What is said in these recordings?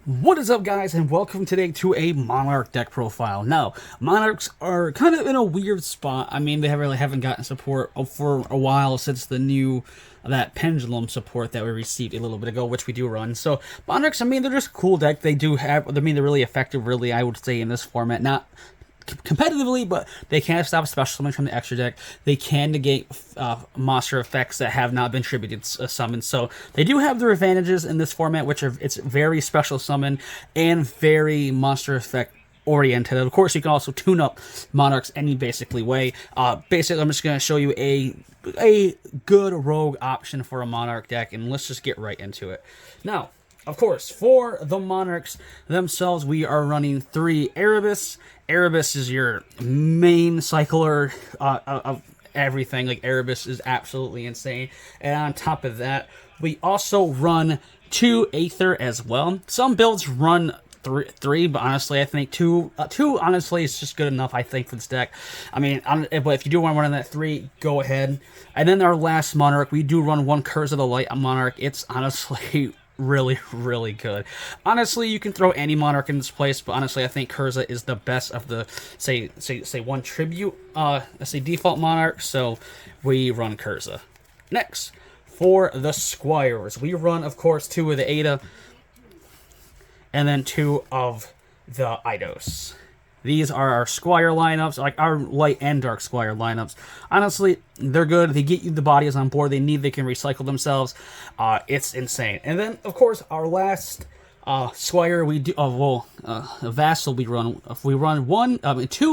What is up, guys, and welcome today to a Monarch deck profile. Now, Monarchs are kind of in a weird spot. I mean, they haven't gotten support for a while since that pendulum support that we received a little bit ago, which we do run. So, Monarchs, I mean, they're just a cool deck. They do have, I mean, they're really effective, really, I would say, in this format. Not competitively, but they can stop special summons from the extra deck. They can negate monster effects that have not been tributed summons. So they do have their advantages in this format, which are it's very special summon and very monster effect oriented. Of course, you can also tune up Monarchs any basically way. Basically, I'm just going to show you a good rogue option for a Monarch deck, and let's just get right into it. Now, of course, for the Monarchs themselves, we are running 3 Erebus. Erebus is your main cycler of everything. Like, Erebus is absolutely insane. And on top of that, we also run 2 Aether as well. Some builds run three, but honestly, I think two honestly is just good enough, I think, for this deck. I mean, but if you do want to run that 3, go ahead. And then our last Monarch, we do run 1 Curse of the Light Monarch. It's honestly really, really good. Honestly, you can throw any Monarch in this place, but honestly, I think Curza is the best of the, say 1 tribute, let's say default Monarch, so we run Curza. Next, for the Squires, we run, of course, 2 of the Ada, and then 2 of the Eidos. These are our Squire lineups, like our Light and Dark Squire lineups. Honestly, they're good. They get you the bodies on board. They can recycle themselves. It's insane. And then, of course, our last Squire, we do, Vassal we run. If we run 2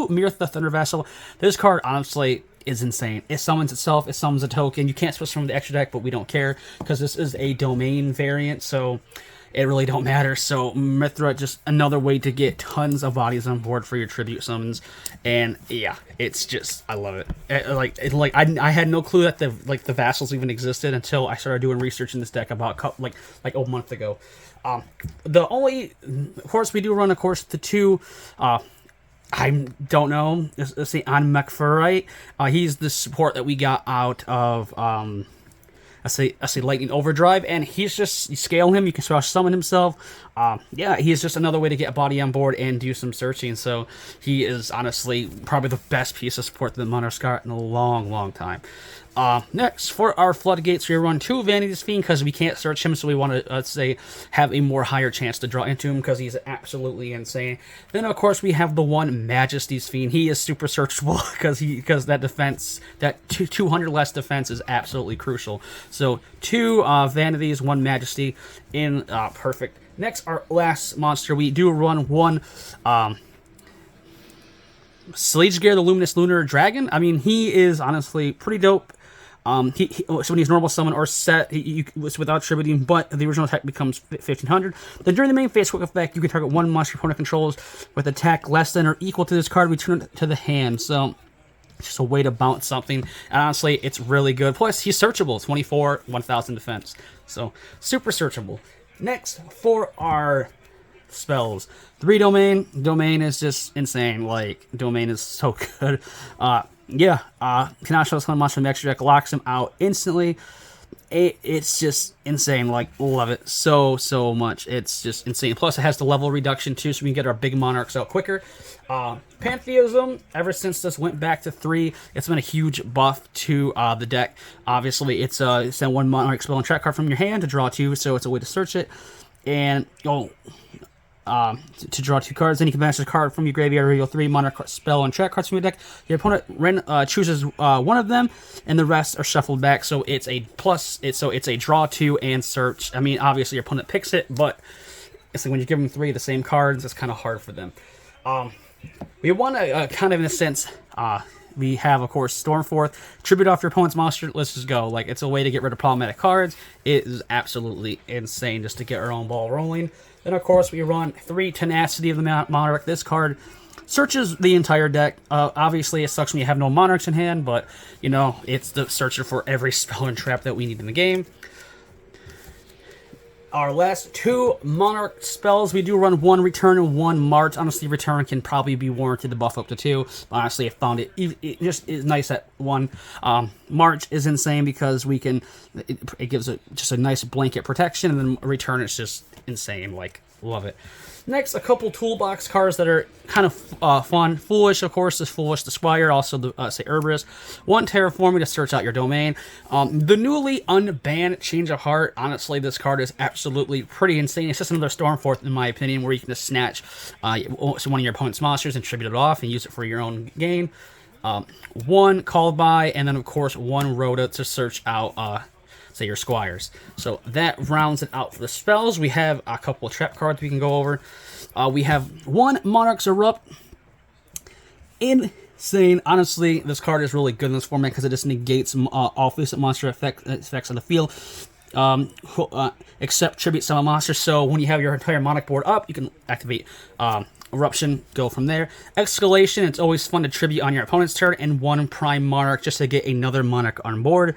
Mirtha Thunder Vassal, this card, honestly, is insane. It summons itself. It summons a token. You can't switch from the extra deck, but we don't care, because this is a domain variant, so it really don't matter. So Mithra, just another way to get tons of bodies on board for your tribute summons, and yeah, it's just, I love it. I had no clue that the vassals even existed until I started doing research in this deck about like a month ago. The only, of course, we do run, of course, the 2. I don't know. Let's see, on Mechferite. He's the support that we got out of I say Lightning Overdrive, and he's just, you scale him, you can special summon himself. Yeah, he's just another way to get a body on board and do some searching, so he is honestly probably the best piece of support that the Monarchs got in a long, long time. Next, for our Floodgates, we run 2 Vanity's Fiend because we can't search him, so we want to, say, have a more higher chance to draw into him because he's absolutely insane. Then, of course, we have the 1 Majesty's Fiend. He is super searchable because that defense, that 200 less defense is absolutely crucial. So, 2 Vanities, 1 Majesty in perfect. Next, our last monster, we do run 1 Sleegear, the Luminous Lunar Dragon. I mean, he is honestly pretty dope. So when he's normal summon or set, it's without tributing, but the original attack becomes 1500. Then during the main phase quick effect, you can target 1 monster your opponent controls with attack less than or equal to this card, return it to the hand. So it's just a way to bounce something, and honestly, it's really good. Plus, he's searchable. 24, 1000 defense. So super searchable. Next, for our spells, 3 Domain. Domain is just insane. Like, Domain is so good. Cannot show summon monster from the extra deck, locks him out instantly. It's just insane. Like, love it so much. It's just insane. Plus, it has the level reduction too, so we can get our big Monarchs out quicker. Pantheism, ever since this went back to 3, it's been a huge buff to the deck. Obviously, it's send 1 Monarch spell and track card from your hand to draw 2, so it's a way to search it. And to draw 2 cards, then you can banish a card from your graveyard, reveal 3 Monarch spell and track cards from your deck. Your opponent chooses 1 of them, and the rest are shuffled back. So it's a it's a draw 2 and search. I mean, obviously your opponent picks it, but it's like when you give them 3 of the same cards, it's kind of hard for them. We want to kind of, in a sense, we have, of course, Stormforth. Tribute off your opponent's monster. Let's just go. Like, it's a way to get rid of problematic cards. It is absolutely insane just to get our own ball rolling. Then, of course, we run 3 Tenacity of the Monarch. This card searches the entire deck. Obviously, it sucks when you have no Monarchs in hand, but, you know, it's the searcher for every spell and trap that we need in the game. Our last 2 Monarch spells, we do run 1 Return and 1 March. Honestly, Return can probably be warranted to buff up to 2. Honestly, I found it just is nice at 1. March is insane because it gives just a nice blanket protection, and then Return is just insane. Like, Love it. Next, a couple toolbox cards that are kind of fun. Foolish, of course, is Foolish the Squire, also the say Herbalist. 1 Terraforming to search out your domain. The newly unbanned Change of Heart. Honestly, this card is absolutely pretty insane. It's just another Stormforth, in my opinion, where you can just snatch one of your opponent's monsters and tribute it off and use it for your own gain. 1 Called By, and then, of course, 1 Rhoda to search out say your Squires. So that rounds it out for the spells. We have a couple of trap cards we can go over. We have 1 Monarchs Erupt. Insane. Honestly, this card is really good in this format because it just negates all face-up monster effects on the field. Except tribute summon monsters. So when you have your entire Monarch board up, you can activate Eruption, go from there. Escalation, it's always fun to tribute on your opponent's turn, and 1 Prime Monarch just to get another Monarch on board.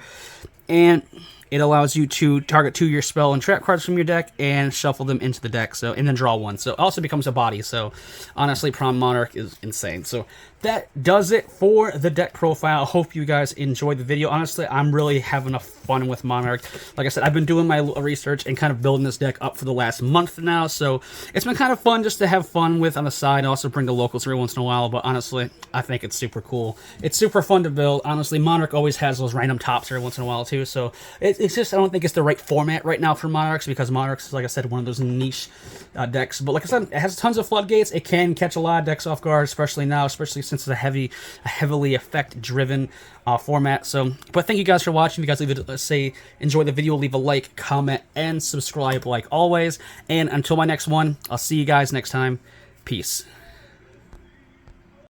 And it allows you to target 2 of your spell and trap cards from your deck and shuffle them into the deck, so and then draw 1. So it also becomes a body. So honestly, Prime Monarch is insane. So that does it for the deck profile. I hope you guys enjoyed the video. Honestly, I'm really having a fun with Monarch. Like I said, I've been doing my research and kind of building this deck up for the last month now, so it's been kind of fun just to have fun with on the side, and also bring the locals every once in a while. But honestly, I think it's super cool. It's super fun to build. Honestly, Monarch always has those random tops every once in a while too, so it's just, I don't think it's the right format right now for Monarchs, because Monarchs is, like I said, one of those niche decks. But like I said, it has tons of floodgates. It can catch a lot of decks off guard, especially now, especially since it's a heavily effect-driven format. So, but thank you guys for watching. If you guys enjoy the video, leave a like, comment, and subscribe like always. And until my next one, I'll see you guys next time. Peace.